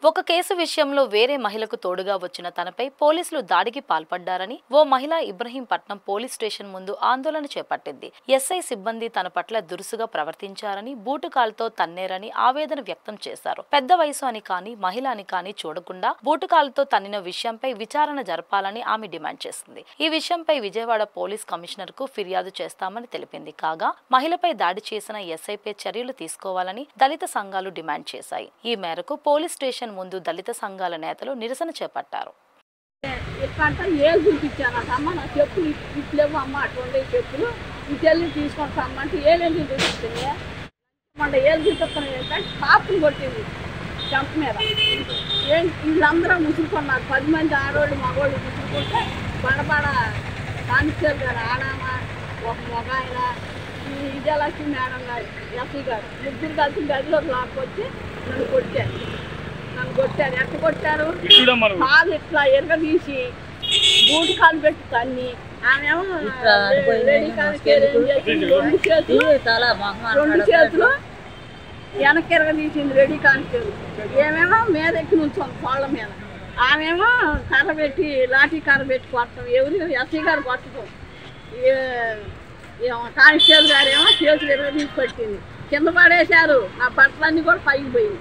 ఒక కేసు విషయంలో వేరే మహిళకు తోడుగా వచ్చిన తనపై పోలీసులు దాడికి పాల్పడ్డారని ఓ మహిళ ఇబ్రహీంపట్నం పోలీస్ స్టేషన్ ముందు ఆందోళన చేపట్టింది. ఎస్ఐ సిబ్బంది తన పట్ల దురుసుగా ప్రవర్తించారని, బూటుకాలతో తన్నేరని ఆవేదన వ్యక్తం చేశారు. పెద్ద వయసు అని కానీ, మహిళ అని కానీ చూడకుండా బూటుకాలతో తన్నిన విషయంపై విచారణ జరపాలని ఆమె డిమాండ్ చేసింది. ఈ విషయంపై విజయవాడ పోలీస్ కమిషనర్ కు ఫిర్యాదు చేస్తామని తెలిపింది. కాగా మహిళపై దాడి చేసిన ఎస్ఐపై చర్యలు తీసుకోవాలని దళిత సంఘాలు డిమాండ్ చేశాయి. ఈ మేరకు పోలీస్ స్టేషన్ ముందు దళిత సంఘాల నేతలు నిరసన చేపట్టారు. వీళ్ళందరూ ముసురుకున్నారు. 10 మంది ఆడవాళ్ళు మగవాళ్ళు ముసురుకుంటే బడబడ కానిస్టేబుల్ గారు ఆడామ, ఒక మగ ఆయన, ఈ విజయలక్ష్మి మేడం గారు, ఎస్ఐ గారు ముగ్గురు కలిసి గదిలోకి లాక్కొచ్చి నన్ను కొట్టారు. ఎట్ట కొట్టారు? కాలు ఇట్లా ఎరగదీసి బూటు కాలు పెట్టి తన్ని, ఆమెమో లేడీ కానిస్టేబుల్ రెండు చేతులు వెనక్కి ఎరగదీసింది రెడీ కానిస్టేబుల్. ఏమేమో మీద ఎక్కి నుంచోంది కోళ్ళ మీద. ఆమెమో కర్ర పెట్టి లాఠీ కర్ర పెట్టి కొట్టడం, ఎవరు ఎస్ఐ గారు కొట్టడం, కానిస్టేబుల్ గారు ఏమో చేతులు ఎరగదీసి పట్టింది. కింద పడేశారు. నా బట్టలన్నీ కూడా పైకి పోయింది.